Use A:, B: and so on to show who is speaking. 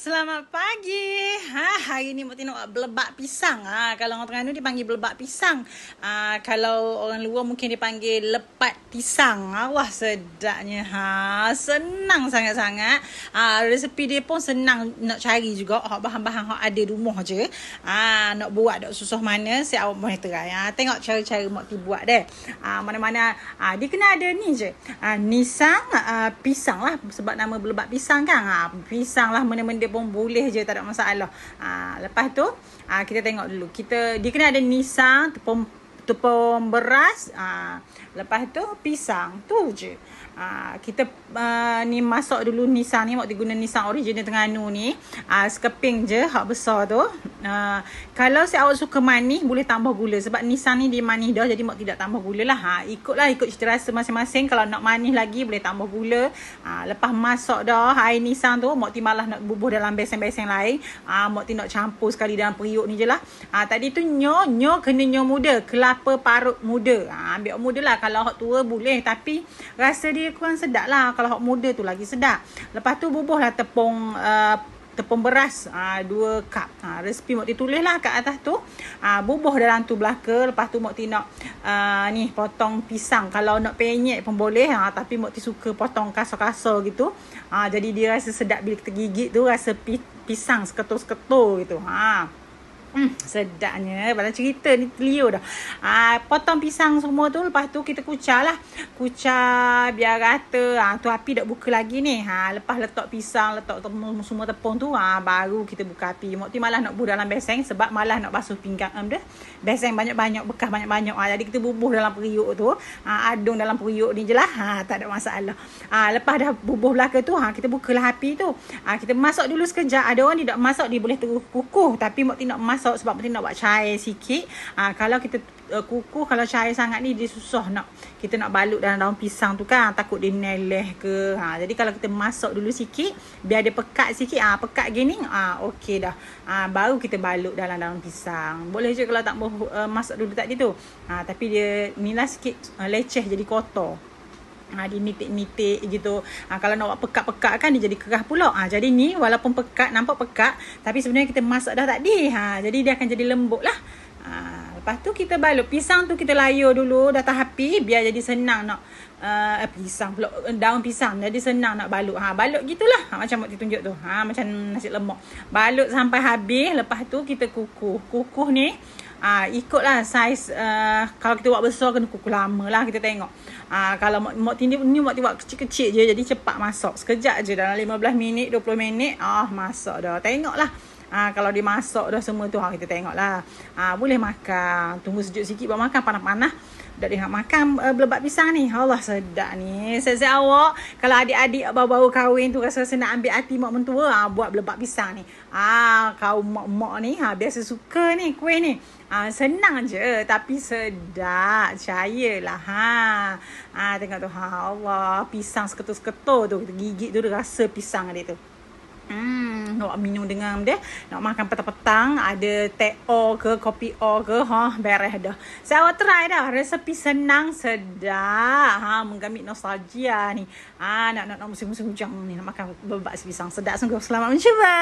A: Selamat pagi. Hari ni Mak tengok belebak pisang. Kalau orang Terengganu dipanggil belebak pisang. Kalau orang luar mungkin dipanggil lepat pisang. Wah, sedapnya. Senang sangat-sangat. Resepi dia pun senang nak cari juga. Bahan-bahan yang ada rumah je. Nak buat tak susah mana, saya awak boleh try. Tengok cara-cara Mak ti buat deh. Mana-mana dia kena ada ni je. Nisang pisang lah, sebab nama belebak pisang kan. Pisang lah, mana-mana pun boleh je, tak ada masalah. Lepas tu kita tengok dulu. Dia kena ada nisang, tepung beras, lepas tu pisang. Tu je. Kita ni masak dulu nisang ni. Mak guna nisang original Terengganu ni. Sekeping je hak besar tu. Kalau si awak suka manis, boleh tambah gula. Sebab nisang ni dia manis dah, jadi Mak tidak tambah gula lah. Ikut cita rasa masing-masing. Kalau nak manis lagi, boleh tambah gula. Lepas masak dah air nisang tu, Mak malah nak bubuh dalam beseng-beseng lain. Mak nak campur sekali dalam periuk ni je lah. Tadi tu nyo kena nyo muda. Kelapa parut muda. Ambil muda lah. Kalau hak tua boleh, tapi rasa dia kurang sedap lah. Kalau hak muda tu lagi sedap. Lepas tu bubuh lah tepung beras 2 cup. Resipi Mak tulis lah kat atas tu. Bubuh dalam tu belaka. Lepas tu Mak nak ni potong pisang. Kalau nak penyek pun boleh, tapi Mak suka potong kasar-kasar gitu. Jadi dia rasa sedap bila kita gigit tu, rasa pisang seketul-seketul gitu. Sedapnya. Pada cerita ni telio dah. Potong pisang semua tu. Lepas tu kita kucah lah. Kucah biar rata. Tu api dah buka lagi ni. Lepas letak pisang, letak semua tepung tu, baru kita buka api. Mak malah nak bubuh dalam beseng, sebab malah nak basuh pinggang dia. Beseng banyak-banyak, bekas banyak-banyak. Jadi kita bubuh dalam periuk tu. Adung dalam periuk ni je lah. Tak ada masalah. Lepas dah bubuh belaka tu, kita bukalah api tu. Kita masak dulu sekejap. Ada orang tidak masak, dia boleh terus kukuh. Tapi Mak nak masak sebab Mak nak buat cair sikit. Kalau kita kukuh, kalau cair sangat ni dia susah kita nak balut dalam daun pisang tu kan, takut dia neleh ke. Jadi kalau kita masak dulu sikit, biar dia pekat sikit, pekat gini, okey dah. Baru kita balut dalam daun pisang. Boleh je kalau tak mau masak dulu tadi tu. Tapi dia nilah sikit leceh, jadi kotor. Dia nitik-nitik gitu. Kalau nak buat pekat-pekat kan, dia jadi kerah pula. Jadi ni walaupun pekat, nampak pekat, tapi sebenarnya kita masak dah tadi. Jadi dia akan jadi lembut lah. Lepas tu kita balut. Pisang tu kita layur dulu dah api, biar jadi senang nak pisang pula, daun pisang jadi senang nak balut. Balut gitulah. Macam Mak tunjuk tu. Macam nasi lemak. Balut sampai habis. Lepas tu kita kukuh. Kukuh ni ikutlah saiz. Kalau kita buat besar, kena kukuh lama lah, kita tengok. Kalau Mak buat kecil-kecil je, jadi cepat masak. Sekejap je, dalam 15 minit 20 minit masak dah. Tengoklah. Kalau dia masak dah semua tu, kita tengok lah. Boleh makan. Tunggu sejuk sikit baru makan. Panas-panas dah dia nak makan belebak pisang ni. Allah, sedap ni. Saya awak, kalau adik-adik baru-baru kahwin tu rasa-rasa nak ambil hati mak mentua, buat belebak pisang ni. Kau mak-mak ni biasa suka ni kuih ni. Senang je tapi sedap. Percayalah. Tengok tu. Allah, pisang seketul-seketul tu. Kita gigit tu, rasa pisang dia tu. Nak minum dengan dia, nak makan petang-petang, ada teh o ke kopi o ke, beres dah. Saya awak try dah. Resepi senang, sedap. Menggamit nostalgia ni. Nak musim-musim hujung ni, nak makan belebak pisang sedap sungguh. Selamat mencuba.